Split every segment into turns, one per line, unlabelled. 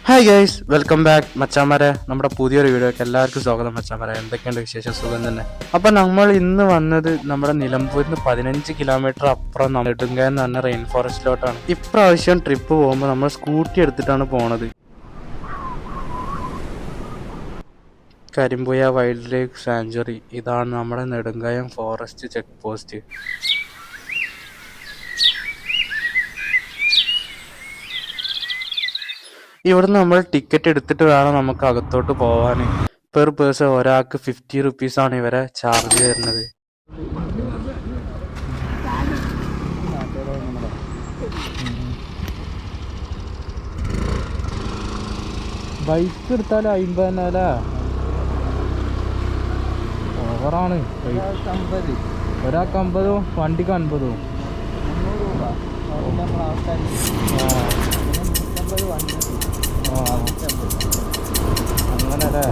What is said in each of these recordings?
Hi guys, welcome back മച്ചാമാരെ. നമ്മുടെ പുതിയൊരു വീഡിയോക്ക് എല്ലാവർക്കും സ്വാഗതം മച്ചാമാരെ. എന്തൊക്കെയുണ്ട് വിശേഷം? സുഖം തന്നെ. അപ്പം നമ്മൾ ഇന്ന് വന്നത് നമ്മുടെ നിലമ്പൂരിൽ നിന്ന് 15 കിലോമീറ്റർ അപ്പുറം നെടുങ്ക എന്ന് പറഞ്ഞ റെയിൻ ഫോറസ്റ്റിലോട്ടാണ്. ഇപ്രാവശ്യം ട്രിപ്പ് പോകുമ്പോൾ നമ്മൾ സ്കൂട്ടി എടുത്തിട്ടാണ് പോണത്. കരിമ്പുയ വൈൽഡ് ലൈഫ് സാങ്ച്വറി, ഇതാണ് നമ്മുടെ നെടുങ്കായം ഫോറസ്റ്റ് ചെക്ക് പോസ്റ്റ്. ഇവിടുന്ന് നമ്മൾ ടിക്കറ്റ് എടുത്തിട്ട് വേണം നമുക്ക് അകത്തോട്ട് പോവാൻ. പെർ പേഴ്സൺ ഒരാൾക്ക് 50 റുപ്പീസാണ് ഇവരെ ചാർജ് തരുന്നത്. ബൈക്ക് എടുത്താൽ 50 ഓവറാണ്. ഒരാൾക്ക് 50, വണ്ടിക്ക് 50. അങ്ങനല്ലേ?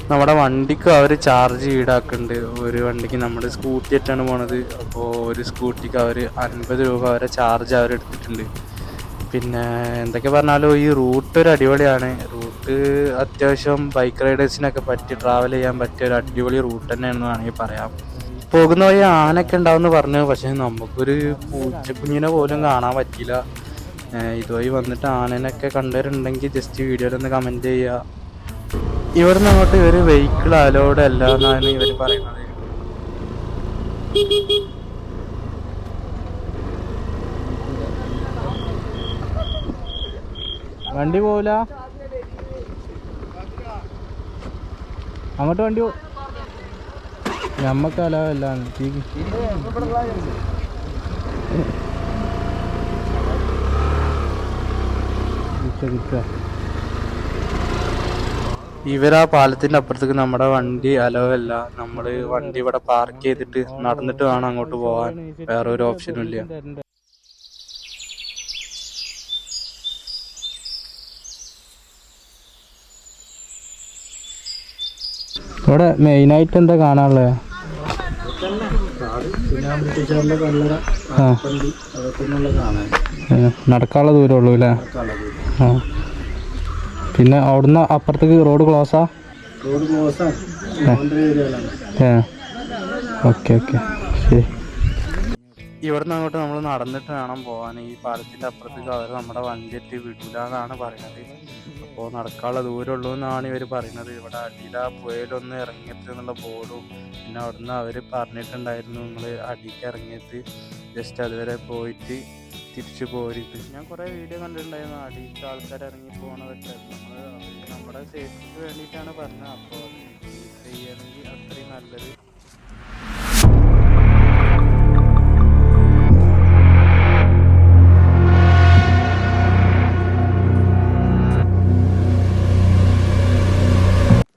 നമ്മുടെ വണ്ടിക്ക് അവർ ചാർജ് ഈടാക്കുന്നുണ്ട്. ഒരു വണ്ടിക്ക് നമ്മുടെ സ്കൂട്ടി ആയിട്ടാണ് പോണത്. അപ്പോൾ ഒരു സ്കൂട്ടിക്ക് അവർ 50 രൂപ വരെ ചാർജ് അവരെടുത്തിട്ടുണ്ട്. പിന്നെ എന്തൊക്കെ പറഞ്ഞാലും ഈ റൂട്ട് ഒരു അടിപൊളിയാണ്. റൂട്ട് അത്യാവശ്യം ബൈക്ക് റൈഡേഴ്സിനൊക്കെ ട്രാവൽ ചെയ്യാൻ പറ്റിയ ഒരു അടിപൊളി റൂട്ട് തന്നെയാണെന്ന് വേണമെങ്കിൽ പറയാം. പോകുന്ന വഴി ആനൊക്കെ ഉണ്ടാവുമെന്ന് പറഞ്ഞു, പക്ഷെ നമുക്കൊരു പൂച്ചക്കുഞ്ഞിനെ പോലും കാണാൻ പറ്റിയില്ല. ഇതുവഴി വന്നിട്ട് ആനനൊക്കെ കണ്ടവരുണ്ടെങ്കിൽ ജസ്റ്റ് വീഡിയോയിലൊന്ന് കമൻറ്റ് ചെയ്യുക. ഇവിടുന്ന് അങ്ങോട്ട് ഒരു വെഹിക്കിൾ അലോഡ് അല്ല എന്നാണ് ഇവർ പറയുന്നത്. വണ്ടി പോവില്ല അങ്ങോട്ട്. വണ്ടി നമ്മക്ക് അലവല്ല. ഇവരാ പാലത്തിന്റെ അപ്പുറത്തേക്ക് നമ്മുടെ വണ്ടി അലവല്ല. നമ്മള് വണ്ടി ഇവിടെ പാർക്ക് ചെയ്തിട്ട് നടന്നിട്ട് വേണം അങ്ങോട്ട് പോവാൻ. വേറെ ഒരു ഓപ്ഷനും ഇല്ല. ഇവിടെ മെയിനായിട്ട് എന്താ കാണാനുള്ളത്? നടക്കാനുള്ള ദൂരമുള്ളൂ അല്ലേ? ആ, പിന്നെ അവിടുന്ന് അപ്പുറത്തേക്ക് റോഡ് ക്ലോസാ? ഓക്കെ ഓക്കെ, ശരി. ഇവിടുന്ന് അങ്ങോട്ട് നമ്മൾ നടന്നിട്ട് വേണം പോകാൻ. ഈ പാലത്തിൻ്റെ അപ്പുറത്തേക്ക് അവർ നമ്മുടെ വണ്ടിയിട്ട് വിടില്ല എന്നാണ് പറയുന്നത്. അപ്പോൾ നടക്കാനുള്ള ദൂരമുള്ളൂ എന്നാണ് ഇവർ പറയുന്നത്. ഇവിടെ അടിയില പുഴയിലൊന്ന് ഇറങ്ങിയത് എന്നുള്ള ബോർഡും പിന്നെ അവിടുന്ന് അവർ പറഞ്ഞിട്ടുണ്ടായിരുന്നു നിങ്ങൾ അടിക്ക് ഇറങ്ങിയിട്ട് ജസ്റ്റ് അതുവരെ പോയിട്ട് തിരിച്ചു പോരുത്. ഞാൻ കുറേ വീഡിയോ കണ്ടിട്ടുണ്ടായിരുന്നു അടിയിലേക്ക് ആൾക്കാർ ഇറങ്ങി പോകണതൊക്കെ. നമ്മൾ നമ്മുടെ സേഫ്റ്റിക്ക് വേണ്ടിയിട്ടാണ് പറഞ്ഞത്. അപ്പോൾ അത് ചെയ്യുകയാണെങ്കിൽ അത്രയും നല്ലത്.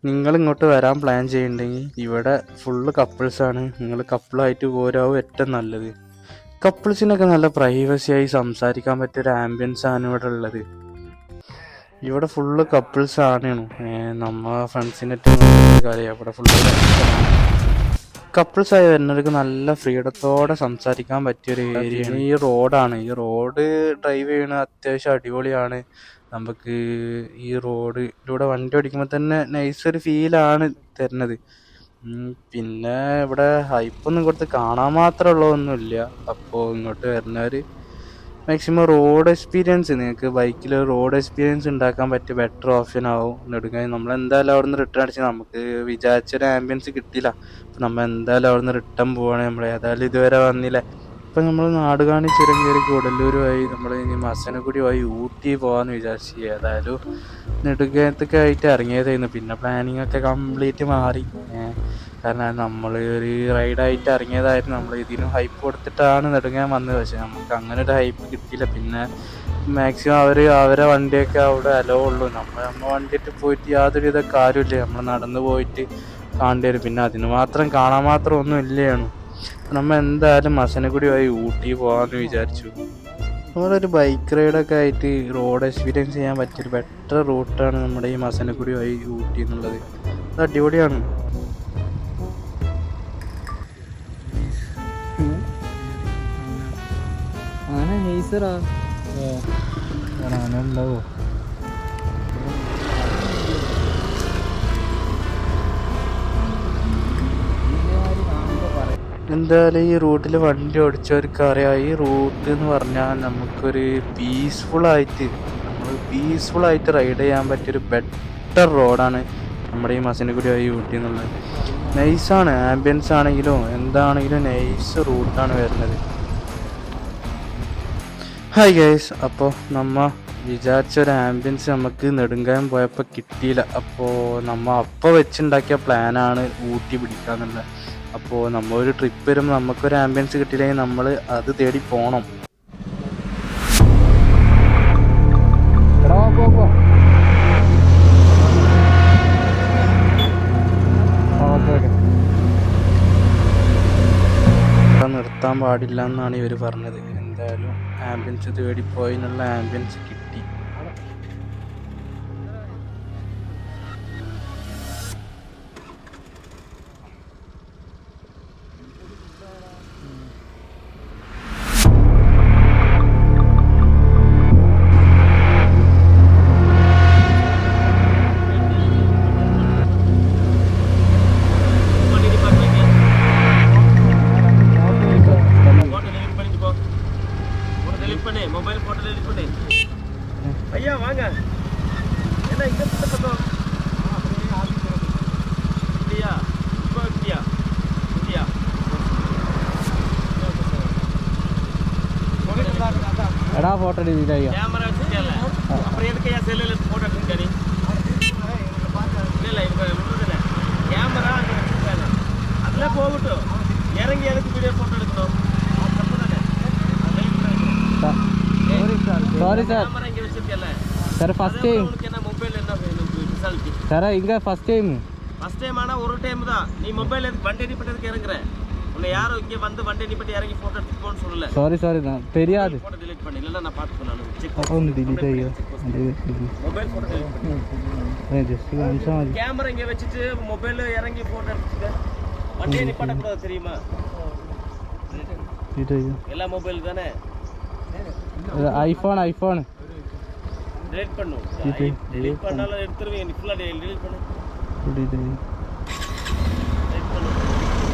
നിങ്ങൾ ഇങ്ങോട്ട് വരാൻ പ്ലാൻ ചെയ്യുന്നുണ്ടെങ്കിൽ ഇവിടെ ഫുള്ള് കപ്പിൾസാണ്. നിങ്ങൾ കപ്പിളായിട്ട് പോരാവും ഏറ്റവും നല്ലത്. കപ്പിൾസിനൊക്കെ നല്ല പ്രൈവസിയായി സംസാരിക്കാൻ പറ്റിയൊരു ആംബിയൻസ് ആണ് ഇവിടെ ഉള്ളത്. ഇവിടെ ഫുള്ള് കപ്പിൾസ് ആണ്. നമ്മ ഫ്രണ്ട്സിനായിട്ട് കാര്യം ഇവിടെ ഫുള്ള് കപ്പിൾസായി വരുന്നവർക്ക് നല്ല ഫ്രീഡത്തോടെ സംസാരിക്കാൻ പറ്റിയൊരു ഏരിയയാണ്. ഈ റോഡാണ്. ഈ റോഡ് ഡ്രൈവ് ചെയ്യണ അത്യാവശ്യം അടിപൊളിയാണ്. നമുക്ക് ഈ റോഡിലൂടെ വണ്ടി ഓടിക്കുമ്പോൾ തന്നെ നൈസൊരു ഫീലാണ് തരുന്നത്. പിന്നെ ഇവിടെ ഹൈപ്പൊന്നും കൊടുത്ത് കാണാൻ മാത്രമുള്ളതൊന്നുമില്ല. അപ്പോൾ ഇങ്ങോട്ട് വരുന്നവർ മാക്സിമം റോഡ് എക്സ്പീരിയൻസ്, നിങ്ങൾക്ക് ബൈക്കിൽ റോഡ് എക്സ്പീരിയൻസ് ഉണ്ടാക്കാൻ പറ്റിയ ബെറ്റർ ഓപ്ഷൻ ആവും നെടുങ്കായം. നമ്മളെന്തായാലും അവിടെ നിന്ന് റിട്ടേൺ അടിച്ച് നമുക്ക് വിചാരിച്ചൊരു ആംബിയൻസ് കിട്ടിയില്ല. അപ്പം നമ്മൾ എന്തായാലും അവിടെ നിന്ന് റിട്ടേൺ പോവാണ്. നമ്മൾ ഏതായാലും ഇതുവരെ വന്നില്ല. ഇപ്പം നമ്മൾ നാടുകാണി ചുരം കയറി കൂടല്ലൂർ വഴി നമ്മൾ ഇനി മസനഗുഡി വഴി ഊട്ടി പോകാമെന്ന് വിചാരിച്ചു. ഏതായാലും നെടുങ്കയത്തൊക്കെ ആയിട്ട് ഇറങ്ങിയതായിരുന്നു. പിന്നെ പ്ലാനിങ് ഒക്കെ കംപ്ലീറ്റ് മാറി. കാരണം നമ്മൾ ഒരു റൈഡായിട്ട് ഇറങ്ങിയതായിരുന്നു. നമ്മൾ ഇതിനും ഹൈപ്പ് കൊടുത്തിട്ടാണ് നെടുങ്കായം വന്നത്. പക്ഷെ നമുക്ക് അങ്ങനെ ഒരു ഹൈപ്പ് കിട്ടിയില്ല. പിന്നെ മാക്സിമം അവരെ വണ്ടിയൊക്കെ അവിടെ അലോ ഉള്ളൂ. നമ്മൾ വണ്ടിയിട്ട് പോയിട്ട് യാതൊരുവിധ കാര്യമില്ല. നമ്മൾ നടന്നു പോയിട്ട് കാണേണ്ടി വരും. പിന്നെ അതിന് മാത്രം കാണാൻ മാത്രം ഒന്നും ഇല്ലയാണ്. നമ്മൾ എന്തായാലും മസനഗുഡി വഴി ഊട്ടി പോകാമെന്ന് വിചാരിച്ചു. നമ്മളൊരു ബൈക്ക് റൈഡൊക്കെ ആയിട്ട് റോഡ് എക്സ്പീരിയൻസ് ചെയ്യാൻ പറ്റിയൊരു ബെറ്റർ റൂട്ടാണ് നമ്മുടെ ഈ മസനഗുഡി വഴി ഊട്ടി എന്നുള്ളത്. അത് അടിപൊളിയാണ്.
നൈസറാ ഉണ്ടാവോ?
എന്തായാലും ഈ റൂട്ടിൽ വണ്ടി ഓടിച്ചവർക്ക് അറിയാം, ഈ റൂട്ട് എന്ന് പറഞ്ഞാൽ നമുക്കൊരു പീസ്ഫുള്ളായിട്ട് റൈഡ് ചെയ്യാൻ പറ്റിയൊരു ബെറ്റർ റോഡാണ് നമ്മുടെ ഈ മസനഗുഡി വഴി ഊട്ടി എന്നുള്ളത്. നൈസാണ്, ആംബിയൻസ് ആണെങ്കിലും എന്താണെങ്കിലും നൈസ് റൂട്ടാണ് വരുന്നത്. ഹായ് ഗൈസ്, അപ്പോൾ നമ്മൾ വിചാരിച്ചൊരു ആംബിയൻസ് നമുക്ക് നെടുങ്കായം പോയപ്പോൾ കിട്ടിയില്ല. അപ്പോൾ അപ്പോൾ വെച്ചുണ്ടാക്കിയ പ്ലാനാണ് ഊട്ടി പിടിക്കാന്നുള്ളത്. അപ്പോൾ നമ്മളൊരു ട്രിപ്പ് വരുമ്പോൾ നമുക്കൊരു ആംബിയൻസ് കിട്ടിയില്ലെങ്കിൽ നമ്മൾ അത് തേടി പോകണം. നിർത്താൻ പാടില്ല എന്നാണ് ഇവർ പറഞ്ഞത്. എന്തായാലും ആംബിയൻസ് തേടിപ്പോയി എന്നുള്ള ആംബിയൻസ് കിട്ടി.
मोबाइल फोटो ले लिखो नहीं भैया वांगा है ना इधर से पता दिया दिया दिया
എടാ ഫോട്ടോ എടുത്തില്ല
ക്യാമറ വെച്ചിട്ടല്ല അപ്പുറം എടുക്കുക ഞാൻ സെല്ലിൽ ഫോട്ടോ എടുക്കാൻ ഇല്ല ഇല്ല ക്യാമറ അതിലെ പോകട്ടോ ഇറങ്ങി എടുത്ത് വീഡിയോ ഫോട്ടോ എടുക്കണോ
sorry sir sir first time sir ഇങ്ങ ஃபர்ஸ்ட் டைம்
ஆனா ஒரு டைம் தான் நீ மொபைல் வண்டி நிப்பட்டதுக்கு இறங்குற உன்னை யாரோ இங்க வந்து வண்டி நிப்பட்டி இறங்கி போட்டோ எடுத்துக்கோன்னு சொல்லல.
சாரி நான் தெரியாது.
போட்டோ delete பண்ணி இல்ல நான் பாத்துக்கோ நான் செக்
ഒന്ന് delete ചെയ്യോ
மொபைல் போட்டோ delete
பண்ணு ஜஸ்ட் நிமிஷம்
கேமரா இங்க வச்சிட்டு மொபைல்ல இறங்கி போட்டோ எடுத்துக்க வண்டி நிப்பட்ட கூடாது தெரியுமா? எல்லா மொபைல் தானே
ஐபோன்
delete பண்ணு delete பண்ணால எடுத்துருவீங்க நீ ஃபுல்லா delete பண்ணு delete பண்ணு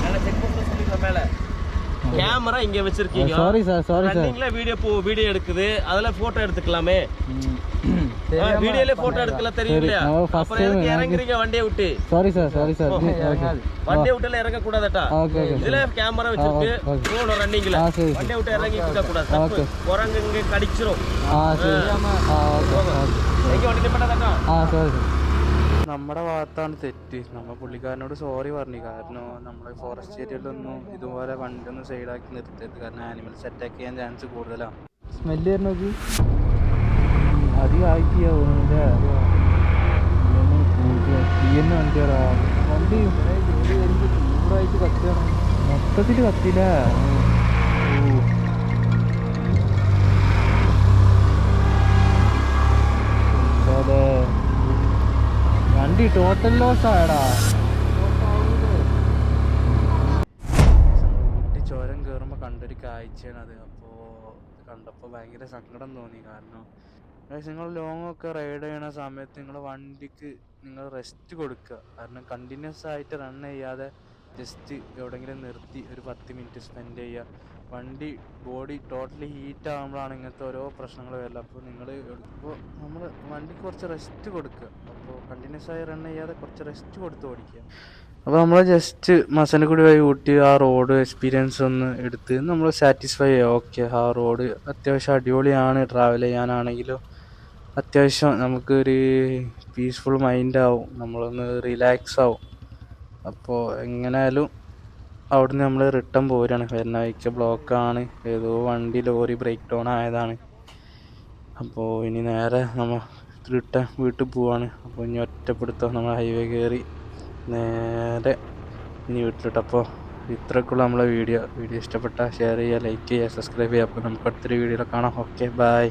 நான் செக் பண்ண சொல்லிங்க மேல கேமரா இங்க வச்சிருக்கீங்க.
சாரி சார்
ரன்னிங்ல வீடியோ எடுக்குது அதல போட்டோ எடுத்துக்கலாமே. வீடியோல போட்டோ எடுக்கல தெரியலையா? அப்புறம் எதுக்கு இறங்குறீங்க வண்டியை விட்டு?
சாரி சார்
வண்டியை விட்டுல இறங்க கூடாதா? இதுல கேமரா வச்சிருக்கு போன் ரன்னிங்ல வண்டியை விட்டு இறங்கி இருக்க கூடாது. தப்பு குரங்கு இங்க கடிச்சிரும். எங்க வண்டி நிப்பட்டதா?
சாரி
നമ്മുടെ ഭാഗത്താണ് തെറ്റ്. നമ്മൾ പുള്ളിക്കാരനോട് സോറി പറഞ്ഞു. കാരണം നമ്മൾ ഫോറസ്റ്റ് ഏരിയയിലൊന്നും ഇതുപോലെ വണ്ടി ഒന്നും സൈഡാക്കി നിർത്തരുത്. കാരണം ആനിമൽസ് അറ്റാക്ക് ചെയ്യാൻ ചാൻസ് കൂടുതലാണ്.
സ്മെല്ല് വരുന്നത് അധികം ആയിട്ടാവും വണ്ടിയാടാ. വണ്ടി ചൂടായിട്ട് കത്തിയാണ്, മൊത്തത്തിൽ കത്തില്ല. വണ്ടി ടോട്ടൽ ലോസ് ആയടാ.
ഊട്ടി ചുരം കയറുമ്പോൾ കണ്ടൊരു കാഴ്ചയാണ് അത്. കണ്ടപ്പോൾ ഭയങ്കര സങ്കടം തോന്നി. കാരണം നിങ്ങൾ ലോങ് ഒക്കെ റൈഡ് ചെയ്യണ സമയത്ത് നിങ്ങൾ വണ്ടിക്ക് നിങ്ങൾ റെസ്റ്റ് കൊടുക്കുക. കാരണം കണ്ടിന്യൂസ് ആയിട്ട് റൺ ചെയ്യാതെ ജസ്റ്റ് എവിടെയെങ്കിലും നിർത്തി ഒരു 10 മിനിറ്റ് സ്പെൻഡ് ചെയ്യുക. വണ്ടി ബോഡി ടോട്ടലി ഹീറ്റ് ആകുമ്പോഴാണ് ഇങ്ങനത്തെ ഓരോ പ്രശ്നങ്ങൾ വരില്ല. അപ്പോൾ നമ്മൾ വണ്ടിക്ക് കുറച്ച് റെസ്റ്റ് കൊടുക്കുക. അപ്പോൾ കണ്ടിന്യൂസ് ആയി റൺ ചെയ്യാതെ കുറച്ച് റെസ്റ്റ് കൊടുത്ത് ഓടിക്കുക. അപ്പോൾ നമ്മൾ ജസ്റ്റ് മസനഗുഡി വഴി ഊട്ടി ആ റോഡ് എക്സ്പീരിയൻസ് ഒന്ന് എടുത്ത് നമ്മൾ സാറ്റിസ്ഫൈ ചെയ്യുക. ഓക്കെ, ആ റോഡ് അത്യാവശ്യം അടിപൊളിയാണ്. ട്രാവൽ ചെയ്യാനാണെങ്കിലും അത്യാവശ്യം നമുക്കൊരു പീസ്ഫുൾ മൈൻഡാവും, നമ്മളൊന്ന് റിലാക്സ് ആവും. അപ്പോൾ എങ്ങനെയായാലും അവിടുന്ന് നമ്മൾ റിട്ടേൺ പോരുകയാണ്. വരുന്ന വഴിക്ക് ബ്ലോക്കാണ്, ഏതോ വണ്ടി ലോറി ബ്രേക്ക് ഡൗൺ ആയതാണ്. അപ്പോൾ ഇനി നേരെ നമ്മൾ റിട്ടേൺ വീട്ടിൽ പോവാണ്. അപ്പോൾ ഇനി ഒറ്റപ്പെടുത്തോ നമ്മൾ ഹൈവേ കയറി നേരെ ഇനി വീട്ടിലിട്ട്. അപ്പോൾ ഇത്രയൊക്കെയുള്ള നമ്മളെ വീഡിയോ ഇഷ്ടപ്പെട്ടാൽ ഷെയർ ചെയ്യുക, ലൈക്ക് ചെയ്യുക, സബ്സ്ക്രൈബ് ചെയ്യുക. അപ്പോൾ നമുക്ക് അടുത്തൊരു വീഡിയോയിൽ കാണാം. Okay, by.